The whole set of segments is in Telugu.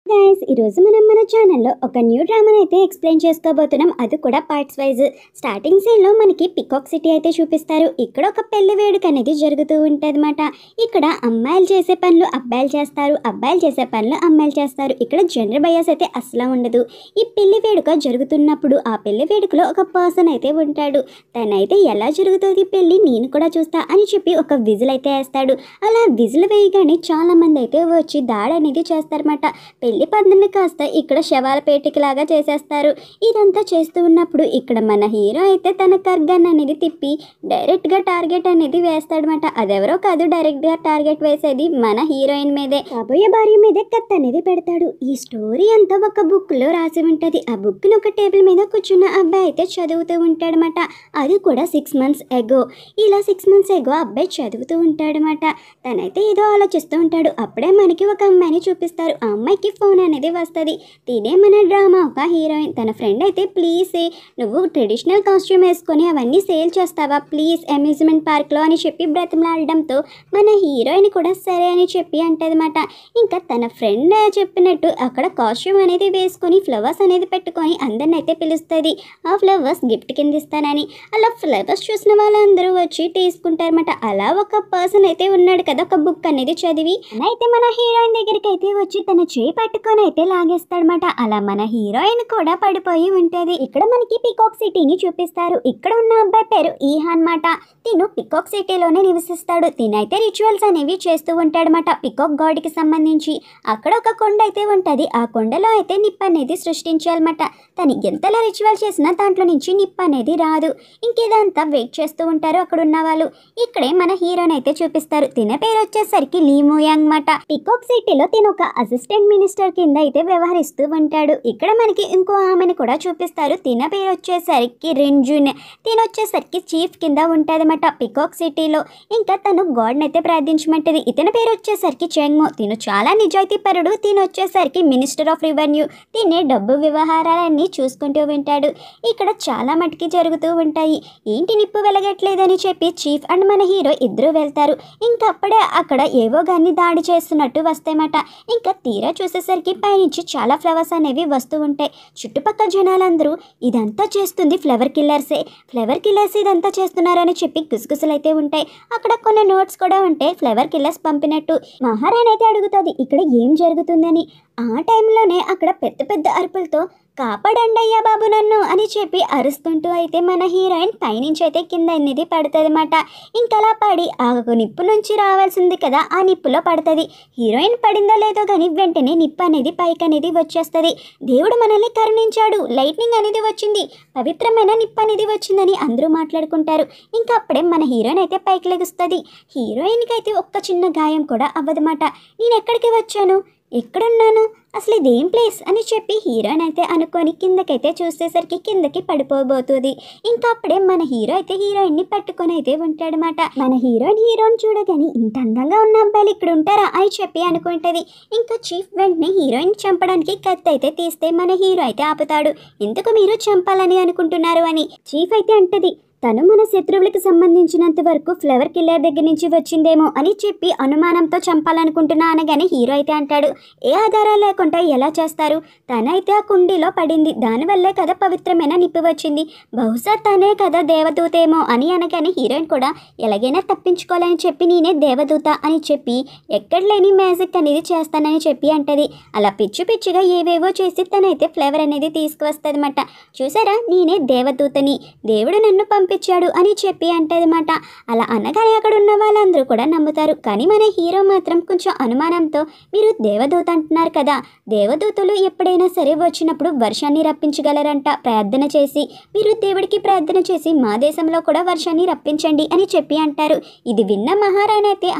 గైస్ ఈరోజు మన ఛానల్లో ఒక న్యూ డ్రామాని అయితే ఎక్స్ప్లెయిన్ చేసుకోబోతున్నాం. అది కూడా పార్ట్స్ వైజ్. స్టార్టింగ్ సీన్లో మనకి పికాక్ సిటీ అయితే చూపిస్తారు. ఇక్కడ ఒక పెళ్లి వేడుక అనేది జరుగుతూ ఉంటుంది అనమాట. ఇక్కడ అమ్మాయిలు చేసే పనులు అబ్బాయిలు చేస్తారు, అబ్బాయిలు చేసే పనులు అమ్మాయిలు చేస్తారు. ఇక్కడ జెండర్ బయాస్ అయితే అసలు ఉండదు. ఈ పెళ్లి వేడుక జరుగుతున్నప్పుడు ఆ పెళ్లి వేడుకలో ఒక పర్సన్ అయితే ఉంటాడు. తనైతే ఎలా జరుగుతుంది పెళ్లి నేను కూడా చూస్తా అని చెప్పి ఒక విజిల్ అయితే వేస్తాడు. అలా విజిల్ వేయగానే చాలా మంది అయితే వచ్చి దాడి అనేది చేస్తారన్నమాట. పెళ్లి పందిని కాస్త ఇక్కడ శవాల పేటికలాగా చేసేస్తారు. ఇదంతా చేస్తూ ఉన్నప్పుడు ఇక్కడ మన హీరో అయితే తన కర్గన్ అనేది తిప్పి డైరెక్ట్గా టార్గెట్ అనేది వేస్తాడనమాట. అదెవరో కాదు, డైరెక్ట్గా టార్గెట్ వేసేది మన హీరోయిన్ మీదే, కాబోయే భార్య మీదే కత్తి అనేది పెడతాడు. ఈ స్టోరీ అంతా ఒక బుక్లో రాసి ఉంటుంది. ఆ బుక్ని ఒక టేబుల్ మీద కూర్చున్న అబ్బాయి అయితే చదువుతూ ఉంటాడనమాట. అది కూడా 6 months ఎగో. ఇలా 6 months ఎగో అబ్బాయి చదువుతూ ఉంటాడనమాట. తనైతే ఏదో ఆలోచిస్తూ ఉంటాడు. అప్పుడే మనకి ఒక అమ్మాయిని చూపిస్తారు. ఆ అమ్మాయికి ఫోన్ అనేది వస్తుంది. తినే మన డ్రామా ఒక హీరోయిన్. తన ఫ్రెండ్ అయితే ప్లీజ్ నువ్వు ట్రెడిషనల్ కాస్ట్యూమ్ వేసుకొని అవన్నీ సేల్ చేస్తావా ప్లీజ్ అమ్యూజ్మెంట్ పార్క్లో అని చెప్పి బ్రతిమలాడడంతో మన హీరోయిన్ కూడా సరే అని చెప్పి అంటదన్నమాట. ఇంకా తన ఫ్రెండ్ చెప్పినట్టు అక్కడ కాస్ట్యూమ్ అనేది వేసుకొని ఫ్లవర్స్ అనేది పెట్టుకొని అందరిని అయితే పిలుస్తుంది. ఆ ఫ్లవర్స్ గిఫ్ట్ కింద ఇస్తానని. అలా ఫ్లవర్స్ చూసిన వాళ్ళందరూ వచ్చి తీసుకుంటారన్నమాట. అలా ఒక పర్సన్ అయితే ఉన్నాడు కదా, ఒక బుక్ అనేది చదివి అయితే మన హీరోయిన్ దగ్గరికి అయితే వచ్చి తన చేయి పట్టుకొని అయితే లాగేస్తాడనమాట. అలా మన హీరోయిన్ కూడా పడిపోయి ఉంటుంది. ఇక్కడ మనకి పికాక్ సిటీని చూపిస్తారు. ఇక్కడ ఉన్న అబ్బాయి పేరు ఈహా అన్నమాట. తిను పికాక్ సిటీలోనే నివసిస్తాడు. తినైతే రిచువల్స్ అనేవి చేస్తూ ఉంటాడనమాట పికాక్ గాడ్ కి సంబంధించి. అక్కడ ఒక కొండ అయితే ఉంటుంది. ఆ కొండలో అయితే నిప్పు అనేది సృష్టించాలన్నమాట. తను ఎంతలా రిచువల్ చేసినా దాంట్లో నుంచి నిప్పు అనేది రాదు. ఇంకేదంతా వెయిట్ చేస్తూ ఉంటారు అక్కడ ఉన్న వాళ్ళు. ఇక్కడే మన హీరోని అయితే చూపిస్తారు. తిన పేరు వచ్చేసరికి లీ మోయాంగ్ అన్నమాట. పికాక్ సిటీలో తిను ఒక అసిస్టెంట్ మినిస్టర్ కింద అయితే వ్యవహరిస్తూ ఉంటాడు. ఇక్కడ మనకి ఇంకో ఆమెను కూడా చూపిస్తారు. తిన పేరు వచ్చేసరికి రింజున్. తిన వచ్చేసరికి చీఫ్ కింద ఉంటుందన్నమాట పికాక్ సిటీలో. ఇంకా తను గాడ్ని అయితే ప్రార్థించమంటది. ఇతని పేరు వచ్చేసరికి చెంగ్మో. తిను చాలా నిజాయితీ పరుడు. తిను వచ్చేసరికి మినిస్టర్ ఆఫ్ రెవెన్యూ. తినే డబ్బు వ్యవహారాలన్నీ చూసుకుంటూ ఉంటాడు. ఇక్కడ చాలా మటుకి జరుగుతూ ఉంటాయి. ఏంటి నిప్పు వెలగట్లేదని చెప్పి చీఫ్ అండ్ మన హీరో ఇద్దరు వెళ్తారు. ఇంకా అప్పుడే అక్కడ ఏవో గాని దాడి చేస్తున్నట్టు వస్తాయన్నమాట. ఇంకా తీరా చూసేసరికి పైనుంచి చాలా ఫ్లవర్స్ అనేవి వస్తూ ఉంటాయి. చుట్టుపక్కల జనాలందరూ ఇదంతా చేస్తుంది ఫ్లవర్ కిల్లర్సే, ఫ్లవర్ కిల్లర్స్ ఇదంతా చేస్తున్నారని చెప్పి గుసగుసలు అయితే ఉంటాయి. అక్కడ కొన్ని నోట్స్ కూడా ఉంటాయి ఫ్లవర్ కిల్లర్స్ పంపినట్టు. మహారాణి అయితే అడుగుతుంది ఇక్కడ ఏం జరుగుతుందని. ఆ టైంలోనే అక్కడ పెద్ద పెద్ద అరుపులతో కాపాడండి అయ్యా బాబు నన్ను అని చెప్పి అరుస్తుంటూ అయితే మన హీరోయిన్ పైనుంచి అయితే కింద అనేది పడుతుంది అన్నమాట. ఇంకలా పడి ఆ నిప్పు నుంచి రావాల్సింది కదా, ఆ నిప్పులో పడుతుంది. హీరోయిన్ పడిందో లేదో కానీ వెంటనే నిప్పు అనేది పైకి అనేది వచ్చేస్తుంది. దేవుడు మనల్ని కరుణించాడు, లైట్నింగ్ అనేది వచ్చింది, పవిత్రమైన నిప్పు అనేది వచ్చిందని అందరూ మాట్లాడుకుంటారు. ఇంకా అప్పుడే మన హీరోయిన్ అయితే పైకి లెగుస్తుంది. హీరోయిన్కి అయితే ఒక్క చిన్న గాయం కూడా అవ్వదన్నమాట. నేను ఎక్కడికి వచ్చాను, ఎక్కడున్నాను, అసలు ఇదేం ప్లేస్ అని చెప్పి హీరోయిన్ అయితే అనుకొని కిందకైతే చూసేసరికి కిందకి పడిపోబోతుంది. ఇంకా అప్పుడే మన హీరో అయితే హీరోయిన్ని పట్టుకొని అయితే ఉంటాడనమాట. మన హీరోయిన్ చూడగానే ఇంత అందంగా ఉన్న అబ్బాయిలు ఇక్కడ ఉంటారా అని చెప్పి అనుకుంటుంది. ఇంకా చీఫ్ వెంటనే హీరోయిన్ చంపడానికి కత్తి అయితే తీస్తే మన హీరో అయితే ఆపుతాడు. ఎందుకు మీరు చంపాలని అనుకుంటున్నారు అని. చీఫ్ అయితే అంటది తను మన శత్రువులకు సంబంధించినంత వరకు ఫ్లవర్ కిల్లర్ దగ్గర నుంచి వచ్చిందేమో అని చెప్పి అనుమానంతో చంపాలనుకుంటున్నా అనగానే హీరో అయితే అంటాడు ఏ ఆధారాలు లేకుండా ఎలా చేస్తారు, తనైతే ఆ కుండీలో పడింది, దానివల్లే కదా పవిత్రమైన నిప్పు వచ్చింది, బహుశా తనే కదా దేవదూతేమో అని అనగానే హీరోయిన్ కూడా ఎలాగైనా తప్పించుకోవాలని చెప్పి నేనే దేవదూత అని చెప్పి ఎక్కడ లేని మ్యాజిక్ అనేది చేస్తానని చెప్పి అంటది. అలా పిచ్చిగా ఏవేవో చేసి తనైతే ఫ్లేవర్ అనేది తీసుకువస్తుంది అనమాట. చూసారా నేనే దేవదూతని, దేవుడు నన్ను పంపించాడు అని చెప్పి అంటదన్నమాట. అలా అనగానే అక్కడ ఉన్న వాళ్ళందరూ కూడా నమ్ముతారు. కానీ మన హీరో మాత్రం కొంచెం అనుమానంతో మీరు దేవదూత అంటున్నారు కదా, దేవదూతలు ఎప్పుడైనా సరే వచ్చినప్పుడు వర్షాన్ని రప్పించగలరంట ప్రార్థన చేసి, మీరు దేవుడికి ప్రార్థన చేసి మా దేశంలో కూడా వర్షాన్ని రప్పించండి అని చెప్పి అంటారు. ఇది విన్న మహారాణి అయితే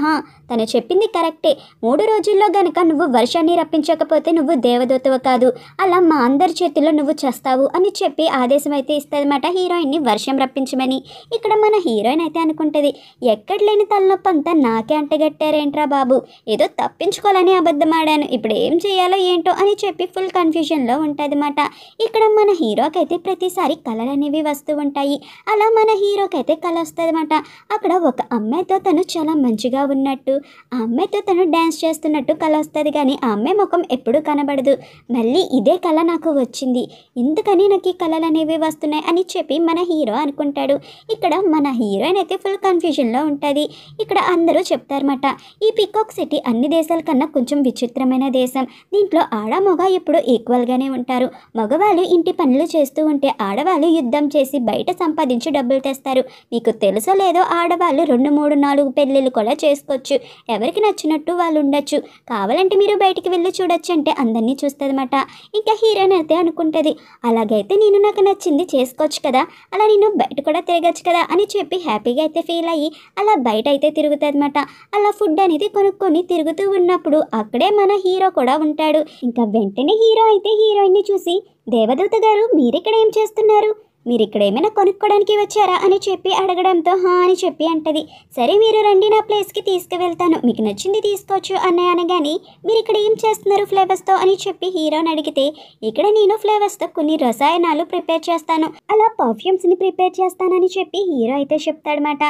తను చెప్పింది కరెక్టే, 3 రోజుల్లో గనక నువ్వు వర్షాన్ని రప్పించకపోతే నువ్వు దేవదూతవు కాదు, అలా మా అందరి చేతిలో నువ్వు చేస్తావు అని చెప్పి ఆదేశం అయితే ఇస్తుందన్నమాట హీరోయిన్ని వర్షం రప్పించమని. సంపాదించమని. ఇక్కడ మన హీరోయిన్ అయితే అనుకుంటుంది, ఎక్కడ లేని తలనొప్పి అంతా నాకే అంటగట్టారేంట్రా బాబు, ఏదో తప్పించుకోవాలని అబద్ధం ఆడాను, ఇప్పుడు ఏం చేయాలో ఏంటో అని చెప్పి ఫుల్ కన్ఫ్యూజన్లో ఉంటుందన్నమాట. ఇక్కడ మన హీరోకి అయితే ప్రతిసారి కళలు అనేవి వస్తూ ఉంటాయి. అలా మన హీరోకి అయితే కళ వస్తుంది అనమాట. అక్కడ ఒక అమ్మాయితో తను చాలా మంచిగా ఉన్నట్టు, ఆ అమ్మాయితో తను డ్యాన్స్ చేస్తున్నట్టు కళ వస్తుంది, కానీ ఆ అమ్మాయి ముఖం ఎప్పుడూ కనబడదు. మళ్ళీ ఇదే కళ నాకు వచ్చింది, ఎందుకని నాకు ఈ కళలు అనేవి వస్తున్నాయి అని చెప్పి మన హీరో అనుకుంటాడు. ఇక్కడ మన హీరోయిన్ అయితే ఫుల్ కన్ఫ్యూజన్లో ఉంటుంది. ఇక్కడ అందరూ చెప్తారన్నమాట, ఈ పికాక్ సిటీ అన్ని దేశాల కన్నా కొంచెం విచిత్రమైన దేశం, దీంట్లో ఆడ మగ ఎప్పుడు ఈక్వల్గానే ఉంటారు. మగవాళ్ళు ఇంటి పనులు చేస్తూ ఉంటే ఆడవాళ్ళు యుద్ధం చేసి బయట సంపాదించి డబ్బులు తెస్తారు. మీకు తెలుసో లేదో ఆడవాళ్ళు 2, 3, 4 పెళ్ళిళ్ళు కూడా చేసుకోవచ్చు, ఎవరికి నచ్చినట్టు వాళ్ళు ఉండొచ్చు, కావాలంటే మీరు బయటికి వెళ్ళి చూడొచ్చు అంటే అందరినీ చూస్తుందన్నమాట. ఇంకా హీరోయిన్ అయితే అనుకుంటుంది, అలాగైతే నేను నాకు నచ్చింది చేసుకోవచ్చు కదా, అలా నేను బయట కూడా తిరగచ్చు కదా అని చెప్పి హ్యాపీగా అయితే ఫీల్ అయ్యి అలా బయట అయితే తిరుగుతుంది అనమాట. అలా ఫుడ్ అనేది కొనుక్కొని తిరుగుతూ ఉన్నప్పుడు అక్కడే మన హీరో కూడా ఉంటాడు. ఇంకా వెంటనే హీరో అయితే హీరోయిన్ని చూసి, దేవదూత గారు మీరిక్కడ ఏం చేస్తున్నారు, మీరు ఇక్కడ ఏమైనా కొనుక్కోవడానికి వచ్చారా అని చెప్పి అడగడంతో హా అని చెప్పి అంటది. సరే మీరు రండి, నా ప్లేస్కి తీసుకువెళ్తాను, మీకు నచ్చింది తీసుకోవచ్చు అన్నయ్య అనగాని, మీరు ఇక్కడ ఏం చేస్తున్నారు ఫ్లేవర్స్తో అని చెప్పి హీరోని అడిగితే, ఇక్కడ నేను ఫ్లేవర్స్తో కొన్ని రసాయనాలు ప్రిపేర్ చేస్తాను, అలా పర్ఫ్యూమ్స్ని ప్రిపేర్ చేస్తానని చెప్పి హీరో అయితే చెప్తాడనమాట.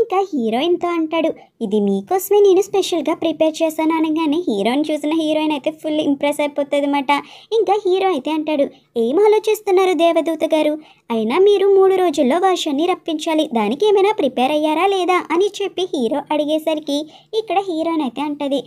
ఇంకా హీరోయిన్తో అంటాడు, ఇది మీకోసమే నేను స్పెషల్గా ప్రిపేర్ చేశాను అనగానే హీరోని చూసిన హీరోయిన్ అయితే ఫుల్ ఇంప్రెస్ అయిపోతుంది అనమాట. ఇంకా హీరో అయితే అంటాడు, ఏం ఆలోచిస్తున్నారు దేవదూత గారు, అయినా మీరు 3 రోజుల్లో వర్షాన్ని రప్పించాలి, దానికి ఏమైనా ప్రిపేర్ అయ్యారా లేదా అని చెప్పి హీరో అడిగేసరికి ఇక్కడ హీరోయిన్ అయితే అంటది,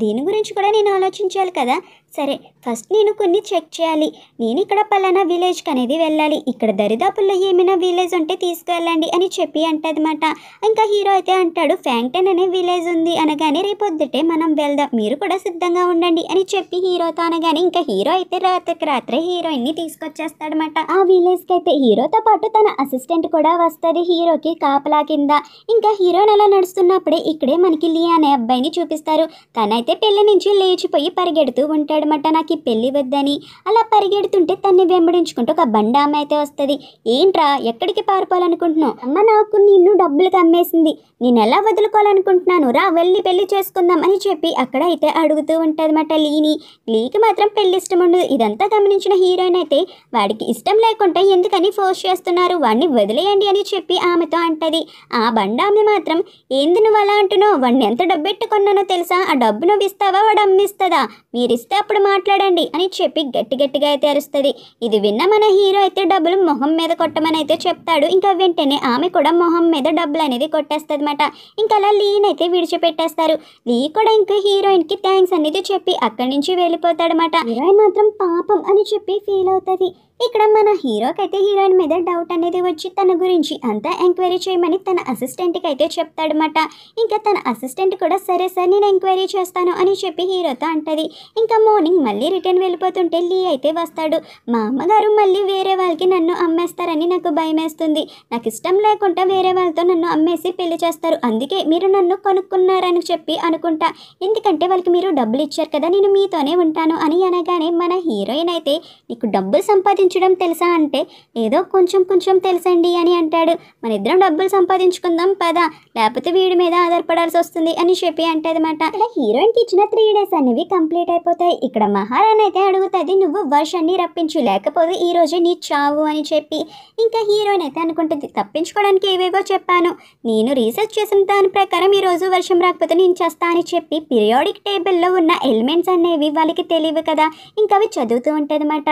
దీని గురించి కూడా నేను ఆలోచించాలి కదా, సరే ఫస్ట్ నేను కొన్ని చెక్ చేయాలి, నేను ఇక్కడ పలానా విలేజ్కి అనేది వెళ్ళాలి, ఇక్కడ దరిదాపుల్లో ఏమైనా విలేజ్ ఉంటే తీసుకువెళ్ళండి అని చెప్పి అంటదన్నమాట. ఇంకా హీరో అయితే అంటాడు, ఫ్యాంక్టన్ అనే విలేజ్ ఉంది అనగానే రేపొద్దుటే మనం వెళ్దాం, మీరు కూడా సిద్ధంగా ఉండండి అని చెప్పి హీరోతో అనగానే ఇంకా హీరో అయితే రాత్రికి రాత్రే హీరోయిన్ని తీసుకొచ్చేస్తాడనమాట. ఆ విలేజ్కి అయితే హీరోతో పాటు తన అసిస్టెంట్ కూడా వస్తుంది హీరోకి కాపలా కింద. ఇంకా హీరోయిన్ అలా నడుస్తున్నప్పుడే ఇక్కడే మనకి లీ అనే అబ్బాయిని చూపిస్తారు. తనైతే పెళ్లి నుంచి లేచిపోయి పరిగెడుతూ ఉంటాడనమాట, నాకు ఈ పెళ్లి వద్దని. అలా పరిగెడుతుంటే తన్ని వెంబడించుకుంటూ ఒక బండ అమ్మ అయితే వస్తుంది. ఏంట్రా ఎక్కడికి పారిపోవాలనుకుంటున్నావు, అమ్మ నాకు నిన్ను డబ్బులకు అమ్మేసింది, నేను ఎలా వదులుకోవాలనుకుంటున్నాను, రా వెళ్ళి పెళ్లి చేసుకుందాం అని చెప్పి అక్కడ అయితే అడుగుతూ ఉంటుందన్నమాట లీని. లీకి మాత్రం పెళ్లి ఇష్టం ఉండదు. ఇదంతా గమనించిన హీరోయిన్ అయితే, వాడికి ఇష్టం లేకుండా ఎందుకని ఫోర్స్ చేస్తున్నారు, వాడిని వదిలేయండి అని చెప్పి ఆమెతో అంటది. ఆ బండ ఆమె మాత్రం, ఏంది నువ్వు అలా అంటున్నావు, వాడిని ఎంత డబ్బు పెట్టుకున్నానో తెలుసా, ఆ డబ్బు నువ్వు ఇస్తావా వాడు అమ్మిస్తుందా, మీరిస్తే అప్పుడు మాట్లాడండి అని చెప్పి గట్టిగా అయితే అరుస్తుంది. ఇది విన్న మన హీరో అయితే డబ్బులు మొహం మీద కొట్టమని అయితే చెప్తాడు. ఇంకా వెంటనే ఆమె కూడా మొహం మీద డబ్బులు అనేది కొట్టేస్తుంది అనమాట. ఇంకా అలా లీని అయితే విడిచిపెట్టేస్తారు. లీ కూడా ఇంకా హీరోయిన్కి థ్యాంక్స్ అనేది చెప్పి అక్కడి నుంచి వెళ్ళిపోతాడనమాట. హీరోయిన్ మాత్రం పాపం అని చెప్పి ఫీల్ అవుతుంది. ఇక్కడ మన హీరోకి అయితే హీరోయిన్ మీద డౌట్ అనేది వచ్చి తన గురించి అంతా ఎంక్వైరీ చేయమని తన అసిస్టెంట్కి అయితే చెప్తాడనమాట. ఇంకా తన అసిస్టెంట్ కూడా సరే సార్ నేను ఎంక్వైరీ చేస్తాను అని చెప్పి హీరోతో అంటది. ఇంకా మార్నింగ్ మళ్ళీ రిటర్న్ వెళ్ళిపోతుంటే లీ అయితే వస్తాడు. మా అమ్మగారు మళ్ళీ వేరే వాళ్ళకి నన్ను అమ్మేస్తారని నాకు భయం వేస్తుంది, నాకు ఇష్టం లేకుండా వేరే వాళ్ళతో నన్ను అమ్మేసి పెళ్లి చేస్తారు, అందుకే మీరు నన్ను కొనుక్కున్నారని చెప్పి అనుకుంటా, ఎందుకంటే వాళ్ళకి మీరు డబ్బులు ఇచ్చారు కదా, నేను మీతోనే ఉంటాను అని అనగానే మన హీరోయిన్ అయితే, నీకు డబ్బులు సంపాదించడం తెలుసా అంటే, ఏదో కొంచెం తెలుసండి అని అంటాడు. మన ఇద్దరం డబ్బులు సంపాదించుకుందాం పదా, లేకపోతే వీడి మీద ఆధారపడాల్సి వస్తుంది అని చెప్పి అంటదన్నమాట. ఇక్కడ హీరోయిన్కి ఇచ్చిన 3 days అనేవి కంప్లీట్ అయిపోతాయి. ఇక్కడ మహారాణి అయితే అడుగుతుంది, నువ్వు వర్షాన్ని రప్పించు లేకపోతే ఈ రోజు నీ చావు అని చెప్పి. ఇంకా హీరోయిన్ అయితే అనుకుంటుంది, తప్పించుకోవడానికి ఏవేవో చెప్పాను, నేను రీసెర్చ్ చేసిన దాని ప్రకారం ఈ రోజు వర్షం రాకపోతే నేను చేస్తా అని చెప్పి పీరియాడిక్ టేబుల్లో ఉన్న ఎలిమెంట్స్ అనేవి వాళ్ళకి తెలియవు కదా, ఇంకా అవి చదువుతూ ఉంటదన్నమాట.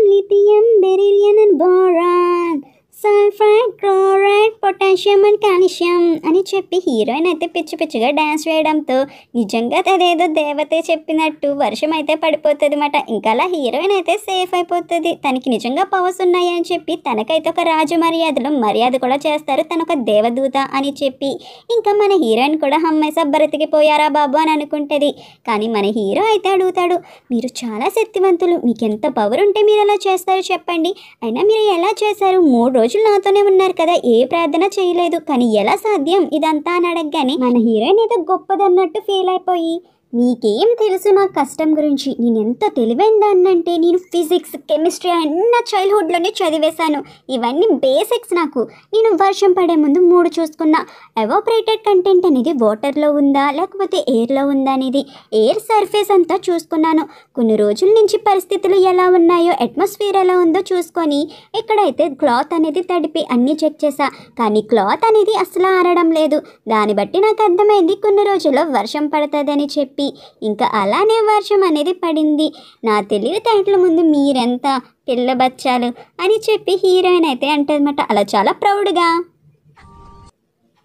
Lithium, beryllium and boron, sulphide, chloride, potassium and calcium అని చెప్పి హీరోయిన్ అయితే పిచ్చిగా డ్యాన్స్ వేయడంతో నిజంగా అదేదో దేవతే చెప్పినట్టు వర్షం అయితే పడిపోతుంది అన్నమాట. ఇంకా అలా హీరోయిన్ అయితే సేఫ్ అయిపోతుంది. తనకి నిజంగా పవర్స్ ఉన్నాయి అని చెప్పి తనకైతే ఒక రాజు మర్యాద కూడా చేస్తారు, తను ఒక దేవదూత అని చెప్పి. ఇంకా మన హీరోయిన్ కూడా హమ్మేసా బ్రతికిపోయారా బాబు అని అనుకుంటుంది. కానీ మన హీరో అయితే అడుగుతాడు, మీరు చాలా శక్తివంతులు, మీకు ఎంత పవర్ ఉంటే మీరు ఎలా చేస్తారు చెప్పండి, అయినా మీరు ఎలా చేశారు, 3 రోజులు నాతోనే ఉన్నారు కదా, ఏ ప్రార్థన చేయలేదు, కానీ ఎలా సాధ్యం ఇదంతా అని అడగగానే మన హీరోయిన్ ఏదో గొప్పదన్నట్టు ఫీల్ అయిపోయి, నీకేం తెలుసు నా కష్టం గురించి? నేను ఎంత తెలివైన దాన్నంటే నేను ఫిజిక్స్ కెమిస్ట్రీ అన్న చైల్డ్హుడ్లోనే చదివేశాను. ఇవన్నీ బేసిక్స్ నాకు. నేను వర్షం పడే ముందు 3 చూసుకున్నా. ఎవాపరేటెడ్ కంటెంట్ అనేది వాటర్లో ఉందా లేకపోతే ఎయిర్లో ఉందా అనేది, ఎయిర్ సర్ఫేస్ అంతా చూసుకున్నాను. కొన్ని రోజుల నుంచి పరిస్థితులు ఎలా ఉన్నాయో, అట్మాస్ఫియర్ ఎలా ఉందో చూసుకొని ఇక్కడైతే క్లాత్ అనేది తడిపి అన్నీ చెక్ చేశా. కానీ క్లాత్ అనేది అసలు ఆరడం లేదు. దాన్ని బట్టి నాకు అర్థమైంది కొన్ని రోజుల్లో వర్షం పడుతుందని చెప్పి. ఇంకా అలానే వర్షం అనేది పడింది. నా తెలివితేటల ముందు మీరెంత పిల్ల బచ్చాలు అని చెప్పి హీరోయిన్ అయితే అంటదన్నమాట. అలా చాలా ప్రౌడ్గా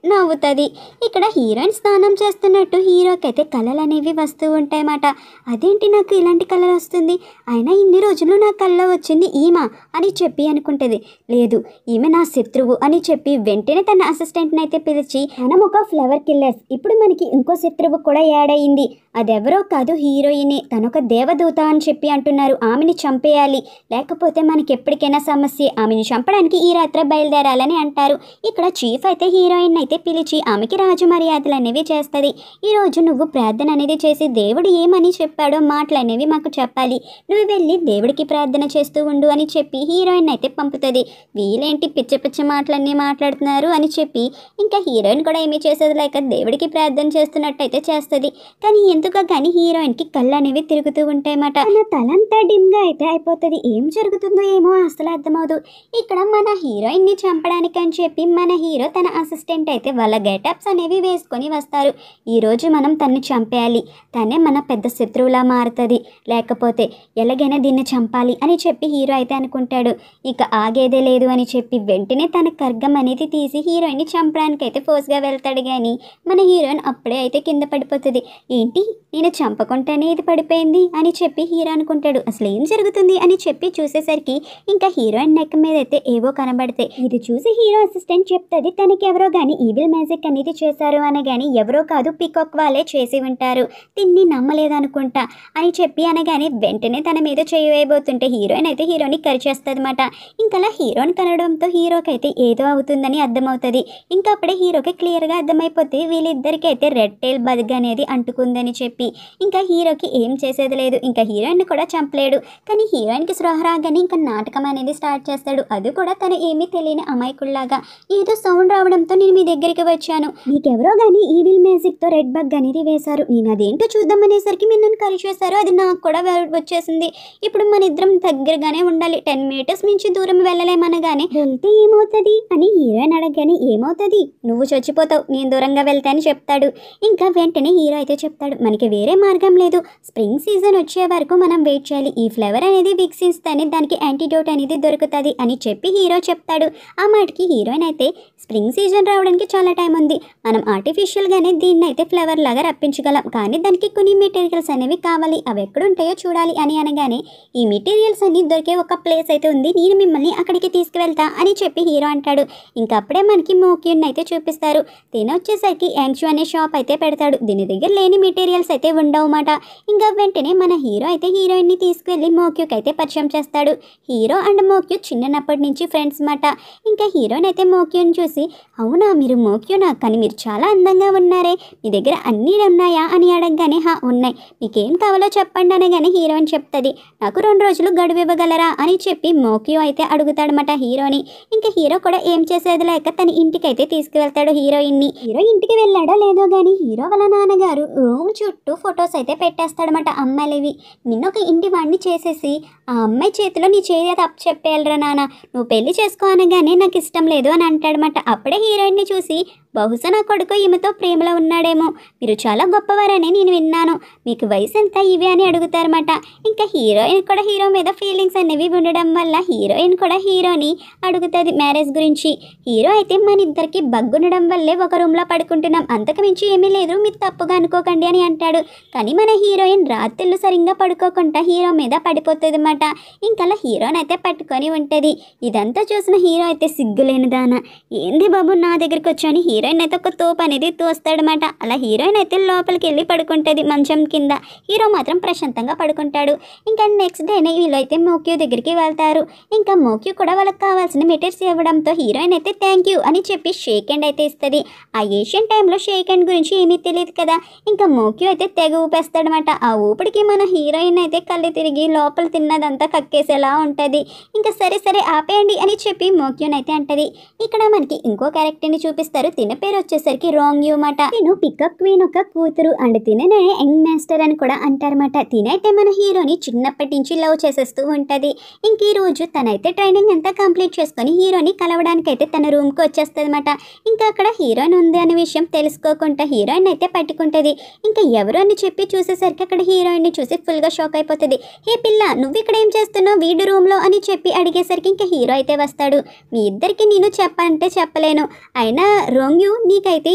నవ్వుతుంది. ఇక్కడ హీరోయిన్ స్నానం చేస్తున్నట్టు హీరోకి అయితే కళలు అనేవి వస్తూ ఉంటాయన్నమాట. అదేంటి నాకు ఇలాంటి కళలు వస్తుంది, అయినా ఇన్ని రోజులు నా కళ్ళలో వచ్చింది ఈమె అని చెప్పి అనుకుంటుంది. లేదు, ఈమె నా శత్రువు అని చెప్పి వెంటనే తన అసిస్టెంట్ని అయితే పిలిచి, మనం ఒక ఫ్లవర్ కిల్లర్స్, ఇప్పుడు మనకి ఇంకో శత్రువు కూడా యాడ్ అయ్యింది. అదెవరో కాదు, హీరోయినే. తనొక దేవదూత అని చెప్పి అంటున్నారు. ఆమెని చంపేయాలి, లేకపోతే మనకి ఎప్పటికైనా సమస్య. ఆమెని చంపడానికి ఈ రాత్రి బయలుదేరాలని అంటారు. ఇక్కడ చీఫ్ అయితే హీరోయిన్ అయితే పిలిచి ఆమెకి రాజమర్యాదలు అనేవి చేస్తుంది. ఈరోజు నువ్వు ప్రార్థన అనేది చేసి దేవుడు ఏమని చెప్పాడో మాటలు అనేవి మాకు చెప్పాలి. నువ్వు వెళ్ళి దేవుడికి ప్రార్థన చేస్తూ ఉండు అని చెప్పి హీరోయిన్ అయితే పంపుతుంది. వీళ్ళేంటి పిచ్చ పిచ్చ మాటలన్నీ మాట్లాడుతున్నారు అని చెప్పి ఇంకా హీరోయిన్ కూడా ఏమీ చేసేది లేక దేవుడికి ప్రార్థన చేస్తున్నట్టయితే చేస్తుంది. కానీ ఎందుకో కానీ హీరోయిన్కి కళ్ళు అనేవి తిరుగుతూ ఉంటాయన్నమాట. తన తలంతా డిమ్గా అయితే అయిపోతుంది. ఏం జరుగుతుందో ఏమో అసలు అర్థమవుదు. ఇక్కడ మన హీరోయిన్ని చంపడానికి అని చెప్పి మన హీరో తన అసిస్టెంట్ అయితే వాళ్ళ గెటప్స్ అనేవి వేసుకొని వస్తారు. ఈరోజు మనం తన్ని చంపేయాలి, తనే మన పెద్ద శత్రువులా మారుతుంది, లేకపోతే ఎలాగైనా దీన్ని చంపాలి అని చెప్పి హీరో అయితే అనుకుంటాడు. ఇక ఆగేదే లేదు అని చెప్పి వెంటనే తన ఖడ్గం అనేది తీసి హీరోయిన్ని చంపడానికి అయితే ఫోర్స్గా వెళ్తాడు. కానీ మన హీరోయిన్ అప్పుడే అయితే కింద పడిపోతుంది. ఏంటి, నేను చంపకుండానే ఇది పడిపోయింది అని చెప్పి హీరో అనుకుంటాడు. అసలు ఏం జరుగుతుంది అని చెప్పి చూసేసరికి ఇంకా హీరోయిన్ నెక్ మీద అయితే ఏవో కనబడతాయి. ఇది చూసి హీరో అసిస్టెంట్ చెప్తుంది, తనకి ఎవరో కానీ ఈవిల్ మ్యాజిక్ అనేది చేశారు అనగాని, ఎవరో కాదు పికాక్ వాళ్ళే చేసి ఉంటారు, తిన్ని నమ్మలేదనుకుంటా అని చెప్పి అనగానే వెంటనే తన మీద చేయబోతుంటే హీరోయిన్ అయితే హీరోని కరిచేస్తుంది అనమాట. ఇంకలా హీరోని కనడంతో హీరోకి అయితే ఏదో అవుతుందని అర్థమవుతుంది. ఇంకా అప్పుడే హీరోకి క్లియర్గా అర్థమైపోతే వీళ్ళిద్దరికి అయితే రెడ్ టైల్ బగ్ అనేది అంటుకుందని చెప్పి ఇంకా హీరోకి ఏం చేసేది లేదు. ఇంకా హీరోయిన్ కూడా చంపలేడు. కానీ హీరోయిన్కి స్పృహ రాగానే ఇంకా నాటకం అనేది స్టార్ట్ చేస్తాడు. అది కూడా తను ఏమీ తెలియని అమాయకుల్లాగా, ఏదో సౌండ్ రావడంతో నేను మీ దగ్గరికి వచ్చాను, మీకెవరో కానీ ఈవిల్ మ్యాజిక్తో రెడ్ బగ్ అనేది వేశారు, నేను అదేంటో చూద్దామనేసరికి మీరు నన్ను కరి చేశారు, అది నాకు కూడా వచ్చేసింది. ఇప్పుడు మన ఇద్దరం దగ్గరగానే ఉండాలి, 10 మీటర్స్ నుంచి దూరం వెళ్ళలేమనగానే, వెళ్తే ఏమవుతుంది అని హీరోయిన్ అడగగానే, ఏమవుతుంది, నువ్వు చచ్చిపోతావు నేను దూరంగా వెళ్తే అని చెప్తాడు. ఇంకా వెంటనే హీరో అయితే చెప్తాడు, మనకి వేరే మార్గం లేదు, స్ప్రింగ్ సీజన్ వచ్చే వరకు మనం వెయిట్ చేయాలి, ఈ ఫ్లేవర్ అనేది వికసిస్తేనే దానికి యాంటీడోట్ అనేది దొరుకుతుంది అని చెప్పి హీరో చెప్తాడు. ఆ మాటకి హీరోయిన్ అయితే, స్ప్రింగ్ సీజన్ రావడానికి చాలా టైం ఉంది, మనం ఆర్టిఫిషియల్గానే దీన్ని అయితే ఫ్లేవర్ లాగా రప్పించగలం, కానీ దానికి కొన్ని మెటీరియల్స్ అనేవి కావాలి, అవి ఎక్కడుంటాయో చూడాలి అని అనగానే, ఈ మెటీరియల్స్ అన్ని దొరికే ఒక ప్లేస్ అయితే ఉంది, నేను మిమ్మల్ని అక్కడికి తీసుకువెళ్తా అని చెప్పి హీరో అంటాడు. ఇంకా అప్పుడే మనకి మోక్యూన్ అయితే చూపిస్తారు. తినొచ్చేసరికి యాంగ్షు అనే షాప్ అయితే పెడతాడు. దీని దగ్గర లేని మెటీరియల్స్ అయితే ఉండవన్నమాట. ఇంకా వెంటనే మన హీరో అయితే హీరోయిన్ని తీసుకువెళ్ళి మోక్యూకి అయితే పరిచయం చేస్తాడు. హీరో అండ్ మోక్యూ చిన్నప్పటి నుంచి ఫ్రెండ్స్ మాట. ఇంకా హీరోయిన్ అయితే మోక్యూని చూసి, అవునా మీరు మోక్యూనా, కానీ మీరు చాలా అందంగా ఉన్నారే, మీ దగ్గర అన్నీ ఉన్నాయా అని అడగగానే, హా ఉన్నాయి, మీకేం కావాలో చెప్పండి అనగానే హీరోయిన్ చెప్తుంది, నాకు 2 రోజులు గడువు ఇవ్వగలరా అని చెప్పి మోక్యూ అయితే అడుగుతాడనమాట హీరోని. ఇంకా హీరో కూడా ఏం చేసేది లేక తన ఇంటికి అయితే తీసుకువెళ్తాడు హీరోయిన్ని. హీరో ఇంటికి వెళ్ళాడో లేదో కానీ హీరో వాళ్ళ నాన్నగారు రూమ్ చుట్టూ ఫొటోస్ అయితే పెట్టేస్తాడనమాట అమ్మాయిలవి. నిన్న ఒక ఇంటి వాడిని చేసేసి ఆ అమ్మాయి చేతిలో నీ చేతి తప్పు చెప్పేయాలరా నాన్న, నువ్వు పెళ్లి చేసుకో అనగానే నాకు ఇష్టం లేదు అని అంటాడనమాట. అప్పుడే హీరోయిన్ని చూసి, బహుశా నా కొడుకు ఈమెతో ప్రేమలో ఉన్నాడేమో, మీరు చాలా గొప్పవారని నేను విన్నాను, మీకు వయసు ఎంత ఇవి అని అడుగుతారన్నమాట. ఇంకా హీరోయిన్ కూడా హీరో మీద ఫీలింగ్స్ అనేవి ఉండడం వల్ల హీరోయిన్ కూడా హీరోని అడుగుతుంది మ్యారేజ్ గురించి. హీరో అయితే మన ఇద్దరికి బగ్గు ఉండడం వల్లే ఒక రూమ్లో పడుకుంటున్నాం, అంతకు మించి ఏమీ లేదు, మీరు తప్పుగా అనుకోకండి అని అంటాడు. కానీ మన హీరోయిన్ రాత్రులు సరిగ్గా పడుకోకుండా హీరో మీద పడిపోతుంది అన్నమాట. ఇంకలా హీరోని అయితే పట్టుకొని ఉంటుంది. ఇదంతా చూసిన హీరో అయితే సిగ్గులేనిదానా, ఏంది బాబు నా దగ్గరికి వచ్చాని హీరో హీరోయిన్ అయితే ఒక తోపు అనేది తోస్తాడనమాట. అలా హీరోయిన్ అయితే లోపలికి వెళ్ళి పడుకుంటుంది మంచం కింద. హీరో మాత్రం ప్రశాంతంగా పడుకుంటాడు. ఇంకా నెక్స్ట్ డేనే వీళ్ళైతే మోక్యూ దగ్గరికి వెళ్తారు. ఇంకా మోక్యూ కూడా వాళ్ళకి కావాల్సిన మెటీరియల్స్ ఇవ్వడంతో హీరోయిన్ అయితే థ్యాంక్ యూ అని చెప్పి షేక్ హ్యాండ్ అయితే ఇస్తుంది. ఆ ఏషియన్ టైంలో షేక్ హ్యాండ్ గురించి ఏమీ తెలియదు కదా. ఇంకా మోక్యూ అయితే తెగ ఊపేస్తాడనమాట. ఆ ఊపిడికి మన హీరోయిన్ అయితే కళ్ళు తిరిగి లోపల తిన్నదంతా కక్కేసేలా ఉంటుంది. ఇంకా సరే సరే ఆపేయండి అని చెప్పి మోక్యూన్ అయితే అంటది. ఇక్కడ మనకి ఇంకో క్యారెక్టర్ని చూపిస్తారు. తిన పేరు వచ్చేసరికి రాంగ్ యూ మాట. తిను పికప్ క్వీన్ ఒక కూతురు అండ్ తిననే యంగ్ మాస్టర్ అని కూడా అంటారన్నమాట. తినైతే మన హీరోని చిన్నప్పటి నుంచి లవ్ చేసేస్తూ ఉంటుంది. ఇంక ఈ రోజు తనైతే ట్రైనింగ్ అంతా కంప్లీట్ చేసుకొని హీరోని కలవడానికి అయితే తన రూమ్కి వచ్చేస్తుంది అనమాట. ఇంకా అక్కడ హీరోయిన్ ఉంది అనే విషయం తెలుసుకోకుండా హీరోయిన్ అయితే పట్టుకుంటుంది. ఇంకా ఎవరు అని చెప్పి చూసేసరికి అక్కడ హీరోయిన్ని చూసి ఫుల్గా షాక్ అయిపోతుంది. హే పిల్ల, నువ్వు ఇక్కడ ఏం చేస్తున్నావు వీడి రూమ్లో అని చెప్పి అడిగేసరికి ఇంకా హీరో అయితే వస్తాడు. మీ ఇద్దరికి నేను చెప్పంటే చెప్పలేను, అయినా రోంగ్యూ నీకైతే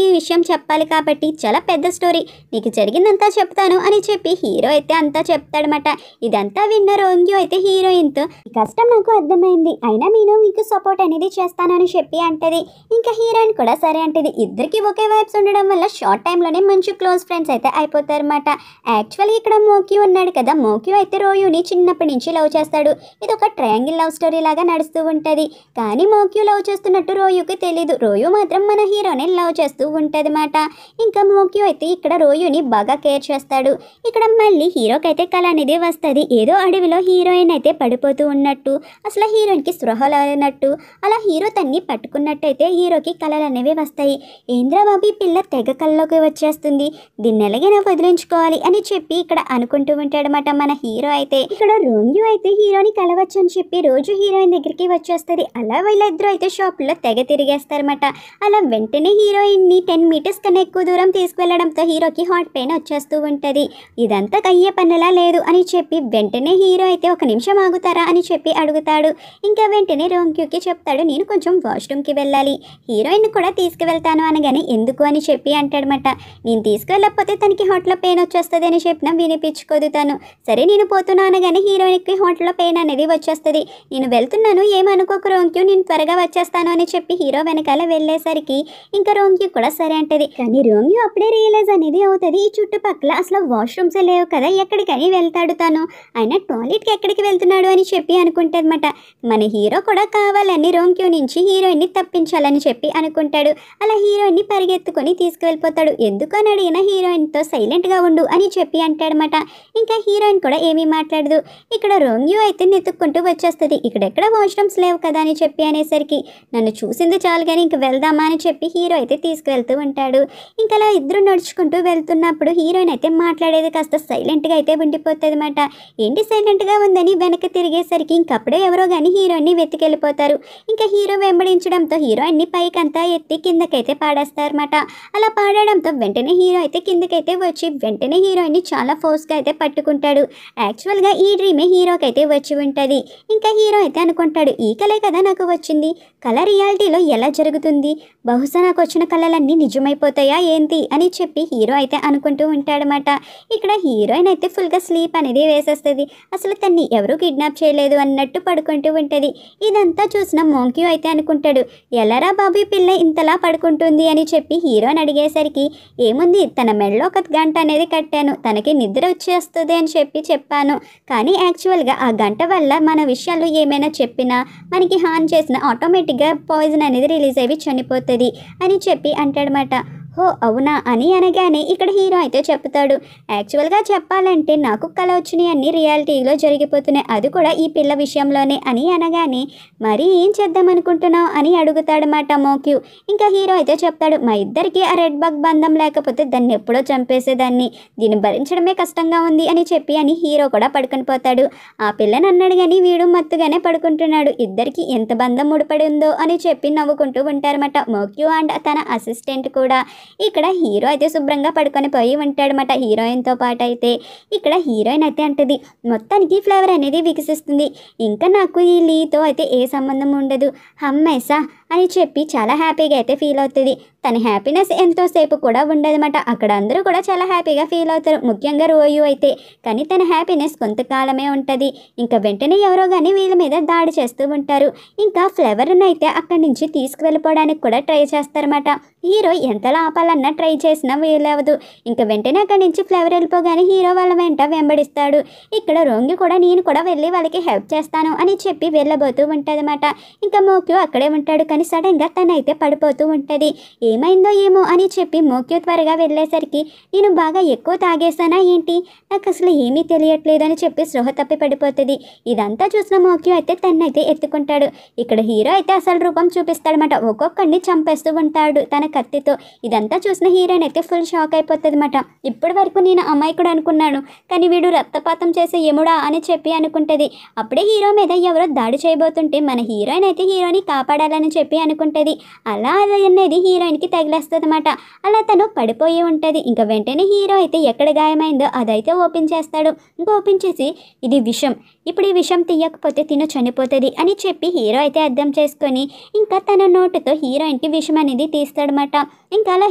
ఈ విషయం చెప్పాలి కాబట్టి చాలా పెద్ద స్టోరీ, నీకు జరిగిందంతా చెప్తాను అని చెప్పి హీరో అయితే అంతా చెప్తాడనమాట. ఇదంతా విన్న రోంగ్యూ అయితే హీరోయిన్తో కష్టం నాకు అర్థమైంది, అయినా నేను మీకు సపోర్ట్ అనేది చేస్తానని చెప్పి అంటది. ఇంకా హీరోయిన్ కూడా సరే అంటది. ఇద్దరికి ఒకే వైబ్స్ ఉండడం వల్ల షార్ట్ టైంలోనే మంచి క్లోజ్ ఫ్రెండ్స్ అయితే అయిపోతారన్నమాట. యాక్చువల్లీ ఇక్కడ మోక్యూ ఉన్నాడు కదా, మోక్యూ అయితే రోయూని చిన్నప్పటి నుంచి లవ్ చేస్తాడు. ఇది ఒక ట్రయాంగిల్ లవ్ స్టోరీ లాగా నడుస్తూ ఉంటుంది. కానీ మోక్యూ లవ్ చేస్తున్నట్టు రోయూకి తెలీదు. రోయూ మాత్రం మన హీరోని లవ్ చేస్తూ ఉంటుంది మాట. ఇంకా మోక్యూ అయితే ఇక్కడ రోయూని బాగా కేర్ చేస్తాడు. ఇక్కడ మళ్ళీ హీరోకి అయితే కళ అనేది వస్తుంది. ఏదో అడవిలో హీరోయిన్ అయితే పడిపోతూ ఉన్నట్టు, అసలు హీరోయిన్కి స్పృహ లేనట్టు, అలా హీరో తన్ని పట్టుకున్నట్టు అయితే హీరోకి కళలు అనేవి వస్తాయి. ఏంద్రబాబు ఈ పిల్ల తెగ కళ్ళలోకి వచ్చేస్తుంది, దీన్ని ఎలాగైనా వదిలించుకోవాలి అని చెప్పి ఇక్కడ అనుకుంటూ ఉంటాడనమాట మన హీరో అయితే. ఇక్కడ రోంగ్యూ అయితే హీరోని కలవచ్చు అని చెప్పి రోజు హీరోయిన్ దగ్గరికి వచ్చేస్తుంది. అలా వీళ్ళిద్దరూ అయితే షాప్లో తెగ తిరిగేస్తారన్నమాట. అలా వెంటనే హీరోయిన్ని 10 మీటర్స్ కన్నా ఎక్కువ దూరం తీసుకువెళ్ళడంతో హీరోకి హార్ట్ పెయిన్ వచ్చేస్తూ ఉంటుంది. ఇదంతా అయ్యే పనులా లేదు అని చెప్పి వెంటనే హీరో అయితే ఒక నిమిషం ఆగుతారా అని చెప్పి అడుగుతాడు. ఇంకా వెంటనే రోంగ్యూకి చెప్తాడు, నేను కొంచెం వాష్రూమ్కి వెళ్ళాలి, హీరోయిన్ కూడా తీసుకువెళ్తాను అనగానే ఎందుకు అని చెప్పి అంటాడనమాట. నేను తీసుకువెళ్ళకపోతే తనకి హార్ట్లో పెయిన్ వచ్చేస్తుంది అని చెప్పినా వినిపించుకోదు తను. సరే నేను పోతున్నా అనగానే హీరోయిన్కి హార్ట్లో పెయిన్ అనేది వచ్చేస్తుంది. నేను వెళ్తున్నాను ఏమనుకోక రోంగ్యూ, నేను త్వరగా వచ్చేస్తాను అని చెప్పి హీరో వెనకాల వెళ్ళేసరికి ఇంకా రోంగ్యూ కూడా సరే అంటది. కానీ రోంగ్యూ అప్పుడే రియలైజ్ అనేది అవుతుంది, ఈ చుట్టుపక్కల అసలు వాష్రూమ్సే లేవు కదా, ఎక్కడికని వెళ్తాడు తను, అయినా టాయిలెట్కి ఎక్కడికి వెళ్తున్నాడు అని చెప్పి అనుకుంటాడనమాట. మన హీరో కూడా కావాలని రోంగ్యూ నుంచి హీరోయిన్ని తప్పించాలని చెప్పి అనుకుంటాడు. అలా హీరోయిన్ని పరిగెత్తుకొని తీసుకువెళ్ళిపోతాడు. ఎందుకని అడిగిన హీరోయిన్తో సైలెంట్గా ఉండు అని చెప్పి అంటాడనమాట. ఇంకా హీరోయిన్ కూడా ఏమీ మాట్లాడదు. ఇక్కడ రోంగ్యూ అయితే నెతుక్కుంటూ వచ్చేస్తుంది. ఇక్కడెక్కడ వాష్రూమ్స్ లేవు కదా అని చెప్పి అనేసరికి నన్ను చూసింది చాలు కానీ ఇంక వెళ్దామా అని చెప్పి హీరో అయితే తీసుకువెళ్తూ ఉంటాడు. ఇంకా అలా ఇద్దరు నడుచుకుంటూ వెళ్తున్నప్పుడు హీరోయిన్ అయితే మాట్లాడేది కాస్త సైలెంట్గా అయితే ఉండిపోతుంది అనమాట. ఏంటి సైలెంట్గా ఉందని వెనక్కి తిరిగేసరికి ఇంకప్పుడే ఎవరో కానీ హీరోయిన్ని వెతికెళ్ళిపోతారు. ఇంకా హీరో వెంబడించడంతో హీరోయిన్ని పైకంతా ఎత్తి కిందకైతే పాడేస్తారన్నమాట. అలా పాడడంతో వెంటనే హీరో అయితే కిందకైతే వచ్చి వెంటనే హీరోయిన్ని చాలా ఫోర్స్గా అయితే పట్టుకుంటాడు. యాక్చువల్గా ఈ డ్రీమే హీరోకి అయితే వచ్చి ఉంటుంది. ఇంకా హీరో అయితే అనుకుంటాడు, ఈ కళే కదా నాకు వచ్చింది, కళ రియాలిటీలో ఎలా జరుగుతుంది, బహుశా నాకు వచ్చిన కళలన్నీ నిజమైపోతాయా ఏంటి అని చెప్పి హీరో అయితే అనుకుంటూ ఉంటాడనమాట. ఇక్కడ హీరోయిన్ అయితే ఫుల్గా స్లీప్ అనేది వేసేస్తుంది. అసలు తన్ని ఎవరూ కిడ్నాప్ చేయలేదు అన్నట్టు పడుకుంటూ ఉంటుంది. ఇదంతా చూసిన మోంక్యూ అయితే అనుకుంటాడు, ఎలారా బాబు ఈ పిల్ల ఇంతలా పడుకుంటుంది అని చెప్పి హీరోని అడిగేసరికి ఏముంది, తన మెడలో ఒక గంట అనేది కట్టాను, తనకి నిద్ర వచ్చేస్తుంది అని చెప్పి చెప్పాను, కానీ యాక్చువల్గా ఆ గంట వల్ల మన విషయాలు ఏమైనా చెప్పినా మనకి హాని చేసిన ఆటోమేటిక్గా పాయిజన్ అనేది రిలీజ్ అయ్యి చనిపోతుంది అని చెప్పి అంటాడనమాట. హో అవునా అని అనగానే ఇక్కడ హీరో అయితే చెప్తాడు, యాక్చువల్గా చెప్పాలంటే నాకు కళ వచ్చినాయి అన్నీ రియాలిటీలో జరిగిపోతున్నాయి, అది కూడా ఈ పిల్ల విషయంలోనే అని అనగానే మరి ఏం చేద్దాం అనుకుంటున్నావు అని అడుగుతాడనమాట మోక్యూ. ఇంకా హీరో అయితే చెప్తాడు, మా ఇద్దరికి ఆ రెడ్ బగ్ బంధం లేకపోతే దాన్ని ఎప్పుడో చంపేసేదాన్ని, దీన్ని భరించడమే కష్టంగా ఉంది అని చెప్పి అని హీరో కూడా పడుకొని పోతాడు. ఆ పిల్లని అన్నాడు కానీ వీడు మత్తుగానే పడుకుంటున్నాడు. ఇద్దరికి ఎంత బంధం ముడిపడి ఉందో అని చెప్పి నవ్వుకుంటూ ఉంటారన్నమాట మోక్యూ అండ్ తన అసిస్టెంట్ కూడా. ఇక్కడ హీరో అయితే శుభ్రంగా పడుకొని పోయి ఉంటాడనమాట హీరోయిన్తో పాటు. అయితే ఇక్కడ హీరోయిన్ అయితే అంటది, మొత్తానికి ఫ్లేవర్ అనేది వికసిస్తుంది, ఇంకా నాకు ఈ లీతో అయితే ఏ సంబంధం ఉండదు, హమ్మేసా అని చెప్పి చాలా హ్యాపీగా అయితే ఫీల్ అవుతుంది. తన హ్యాపీనెస్ ఎంతోసేపు కూడా ఉండదన్నమాట. అక్కడ అందరూ కూడా చాలా హ్యాపీగా ఫీల్ అవుతారు, ముఖ్యంగా రోజు అయితే. కానీ తన హ్యాపీనెస్ కొంతకాలమే ఉంటుంది. ఇంకా వెంటనే ఎవరో కానీ వీళ్ళ మీద దాడి చేస్తూ ఉంటారు. ఇంకా ఫ్లవర్ని అయితే అక్కడి నుంచి తీసుకువెళ్ళిపోవడానికి కూడా ట్రై చేస్తారన్నమాట. హీరో ఎంతలా ఆపాలన్నా ట్రై చేసినా వీలవదు. ఇంకా వెంటనే అక్కడి నుంచి ఫ్లవర్ వెళ్ళిపోగానే హీరో వాళ్ళ వెంట వెంబడిస్తాడు. ఇక్కడ రోంగి కూడా నేను కూడా వెళ్ళి వాళ్ళకి హెల్ప్ చేస్తాను అని చెప్పి వెళ్ళబోతూ ఉంటుందన్నమాట. ఇంకా మోక్యు అక్కడే ఉంటాడు. కానీ సడన్గా తనైతే పడిపోతూ ఉంటుంది. ఏమైందో ఏమో అని చెప్పి మోక్యు త్వరగా వెళ్ళేసరికి నేను బాగా ఎక్కువ తాగేసానా ఏంటి, నాకు అసలు ఏమీ తెలియట్లేదు అని చెప్పి స్పృహ తప్పి పడిపోతుంది. ఇదంతా చూసిన మోక్యు అయితే తన్నైతే ఎత్తుకుంటాడు. ఇక్కడ హీరో అయితే అసలు రూపం చూపిస్తాడనమాట. ఒక్కొక్కడిని చంపేస్తూ ఉంటాడు తన కత్తితో. ఇదంతా చూసిన హీరోయిన్ అయితే ఫుల్ షాక్ అయిపోతుంది అనమాట. ఇప్పటి వరకు నేను అమాయకుడు అనుకున్నాను, కానీ వీడు రక్తపాతం చేసే యముడా అని చెప్పి అనుకుంటుంది. అప్పుడే హీరో మీద ఎవరో దాడి చేయబోతుంటే మన హీరోయిన్ అయితే హీరోని కాపాడాలని చెప్పి అనుకుంటుంది. అలా అనేది హీరోయిన్కి తగిలేస్తుంది అనమాట. అలా తను పడిపోయి ఉంటుంది. ఇంకా వెంటనే హీరో అయితే ఎక్కడ గాయమైందో అదైతే ఓపెన్ చేస్తాడు. ఇంకా ఓపెన్ చేసి ఇది విషం, ఇప్పుడు ఈ విషం తీయకపోతే తిను చనిపోతుంది అని చెప్పి హీరో అయితే అర్థం చేసుకొని ఇంకా తన నోటుతో హీరోయిన్కి విషం అనేది తీస్తాడనమాట. ఇంకా అలా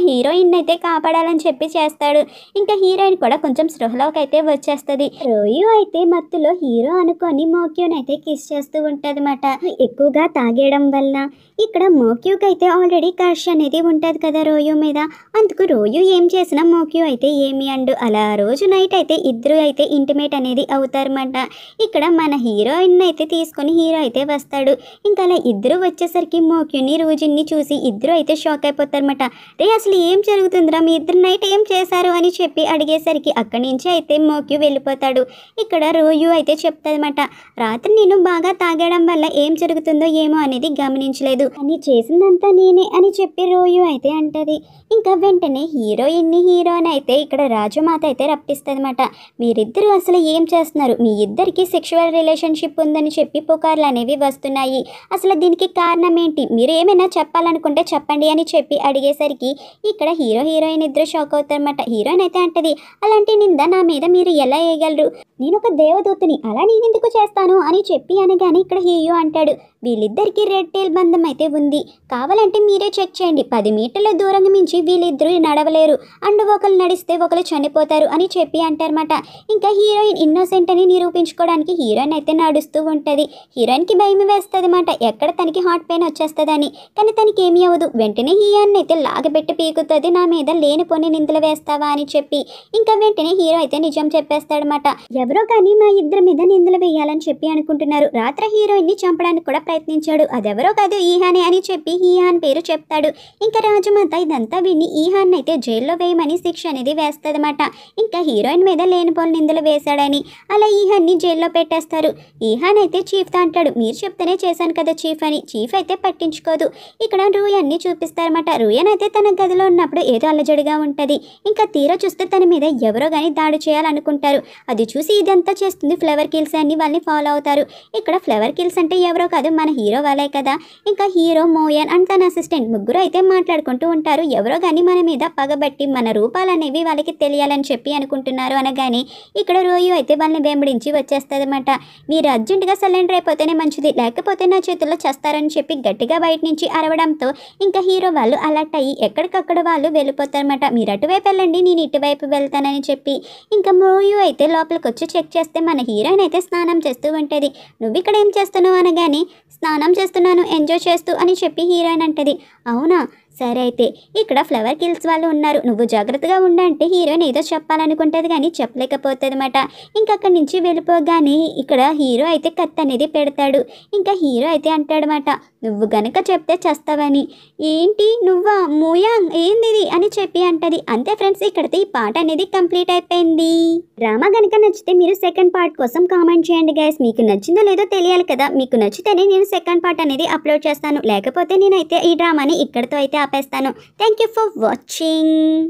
హీరోయిన్ అయితే కాపాడాలని చెప్పి చేస్తాడు. ఇంకా హీరోయిన్ కూడా కొంచెం స్పృహలోకి అయితే వచ్చేస్తుంది. రోయు అయితే మత్తులో హీరో అనుకొని మోక్యూని అయితే కిస్ చేస్తూ ఉంటుందన్నమాట. ఎక్కువగా తాగేయడం వల్ల ఇక్కడ మోక్యూకి అయితే ఆల్రెడీ క్రష్ అనేది ఉంటుంది కదా రోయు మీద. అందుకు రోయు ఏం చేసినా మోక్యూ అయితే ఏమి అండు. అలా రోజు నైట్ అయితే ఇద్దరు అయితే ఇంటిమేట్ అనేది అవుతారన్నమాట. ఇక్కడ మన హీరోయిన్ అయితే తీసుకొని హీరో అయితే వస్తాడు. ఇంకా అలా ఇద్దరు వచ్చేసరికి మోక్యూని రోజుని చూసి ఇద్దరు అయితే షాక్ అయిపోతారన్నమాట. రే అసలు ఏం జరుగుతుందిరా, మీ ఇద్దరు నైట్ ఏం చేశారు అని చెప్పి అడిగేసరికి అక్కడి నుంచి అయితే మోక్యూ వెళ్ళిపోతాడు. ఇక్కడ రోజు అయితే చెప్తాదన్నమాట, రాత్రి నేను బాగా తాగడం వల్ల ఏం జరుగుతుందో ఏమో అనేది గమనించలేదు, అని చేసిందంతా నేనే అని చెప్పి రోజు అయితే అంటది. ఇంకా వెంటనే హీరోని అయితే ఇక్కడ రాజమాత అయితే రప్పిస్తుందన్నమాట. మీరిద్దరూ అసలు ఏం చేస్తున్నారు, మీ ఇద్దరికి సెక్షువల్ రిలేషన్షిప్ ఉందని చెప్పి పుకార్లు అనేవి వస్తున్నాయి, అసలు దీనికి కారణం ఏంటి, మీరు ఏమైనా చెప్పాలనుకుంటే చెప్పండి అని చెప్పి అడిగేసరికి ఇక్కడ హీరోయిన్ ఇద్దరు షాక్ అవుతారన్నమాట. హీరోయిన్ అయితే అంటది, అలాంటి నింద నా మీద మీరు ఎలా వేయగలరు, నేను ఒక దేవదూతని, అలా నేనెందుకు చేస్తాను అని చెప్పి అనగానే ఇక్కడ హీరో అంటాడు, వీళ్ళిద్దరికి రెడ్ టైల్ బంధం అయితే ఉంది, కావాలంటే మీరే చెక్ చేయండి, 10 మీటర్ల దూరంగా మించి వీళ్ళిద్దరూ నడవలేరు, అండ్ ఒకరు నడిస్తే ఒకరు చనిపోతారు అని చెప్పి అంటారన్నమాట. ఇంకా హీరోయిన్ ఇన్నోసెంట్ అని నిరూపించుకోవడానికి హీరోయిన్ అయితే నడుస్తూ ఉంటుంది. హీరోయిన్కి భయం వేస్తుంది అన్నమాట, ఎక్కడ తనకి హార్ట్ పెయిన్ వచ్చేస్తుందని. కానీ తనకి ఏమీ అవ్వదు. వెంటనే హీరోయిన్ అయితే లాగబెట్టి పీకుతుంది, నా మీద లేనిపోని నిందలు వేస్తావా అని చెప్పి. ఇంకా వెంటనే హీరో అయితే నిజం చెప్పేస్తాడనమాట. ఎవరో కానీ మా ఇద్దరి మీద నిందలు వేయాలని చెప్పి అనుకుంటున్నారు, రాత్రి హీరోయిన్ని చంపడానికి కూడా ప్రయత్నించాడు, అదెవరో కాదు ఈహానే అని చెప్పి ఈహాన్ పేరు చెప్తాడు. ఇంకా రాజమాత ఇదంతా విని ఈహాన్ అయితే జైల్లో వేయమని శిక్ష అనేది వేస్తుందన్నమాట. ఇంకా హీరోయిన్ మీద లేనిపోని నిందలు వేశాడని అలా ఈహాన్ని జైల్లో పెట్టేస్తారు. ఈహాన్ అయితే చీఫ్తో అంటాడు, మీరు చెప్తేనే చేశాను కదా చీఫ్ అని. చీఫ్ అయితే పట్టించుకోదు. ఇక్కడ రూయన్ని చూపిస్తారన్నమాట. రూయన్ అయితే తన గదిలో ఉన్నప్పుడు ఏదో అలజడిగా ఉంటుంది. ఇంకా తీరా చూస్తే తన మీద ఎవరో కానీ దాడి చేయాలనుకుంటారు. అది చూసి ఇదంతా చేస్తుంది ఫ్లవర్ కిల్స్ అని వాళ్ళని ఫాలో అవుతారు. ఇక్కడ ఫ్లవర్ కిల్స్ అంటే ఎవరో కాదు, మన హీరో వాళ్ళే కదా. ఇంకా హీరో, మోయన్ అండ్ తన అసిస్టెంట్ ముగ్గురు అయితే మాట్లాడుకుంటూ ఉంటారు. ఎవరో కానీ మన మీద పగబట్టి మన రూపాలు అనేవి వాళ్ళకి తెలియాలని చెప్పి అనుకుంటున్నారు అనగానే ఇక్కడ రోయు అయితే వాళ్ళని వెంబడించి వచ్చేస్తుంది అనమాట. మీరు అర్జెంటుగా సరెండర్ అయిపోతేనే మంచిది, లేకపోతే నా చేతుల్లో చేస్తారని చెప్పి గట్టిగా బయట నుంచి అరవడంతో ఇంకా హీరో వాళ్ళు అలర్ట్ అయ్యి ఎక్కడికక్కడ వాళ్ళు వెళ్ళిపోతారన్నమాట. మీరు అటువైపు వెళ్ళండి, నేను ఇటువైపు వెళ్తానని చెప్పి. ఇంకా రోయు అయితే లోపలికి వచ్చి చెక్ చేస్తే మన హీరోయిన్ అయితే స్నానం చేస్తూ ఉంటుంది. నువ్వు ఇక్కడ ఏం చేస్తున్నావు అనగానే స్నానం చేస్తున్నాను ఎంజాయ్ చేస్తూ అని చెప్పి హీరోయిన్ అంటది. అవునా, సరే అయితే ఇక్కడ ఫ్లవర్ కిల్స్ వాళ్ళు ఉన్నారు, నువ్వు జాగ్రత్తగా ఉండంటే హీరోయిన్ ఏదో చెప్పాలనుకుంటుంది కానీ చెప్పలేకపోతుంది అనమాట. ఇంకా అక్కడి నుంచి వెళ్ళిపోగానే ఇక్కడ హీరో అయితే కత్తి అనేది పెడతాడు. ఇంకా హీరో అయితే అంటాడనమాట, నువ్వు గనక చెప్తే చేస్తావని. ఏంటి నువ్వా మూయా ఏంది అని చెప్పి అంటది. అంతే ఫ్రెండ్స్, ఇక్కడితో ఈ పాట అనేది కంప్లీట్ అయిపోయింది. డ్రామా కనుక నచ్చితే మీరు సెకండ్ పార్ట్ కోసం కామెంట్ చేయండి గైస్. మీకు నచ్చిందో లేదో తెలియాలి కదా, మీకు నచ్చితేనే నేను సెకండ్ పార్ట్ అనేది అప్లోడ్ చేస్తాను, లేకపోతే నేనైతే ఈ డ్రామాని ఇక్కడితో అయితే ఆపేస్తాను. Thank you for watching.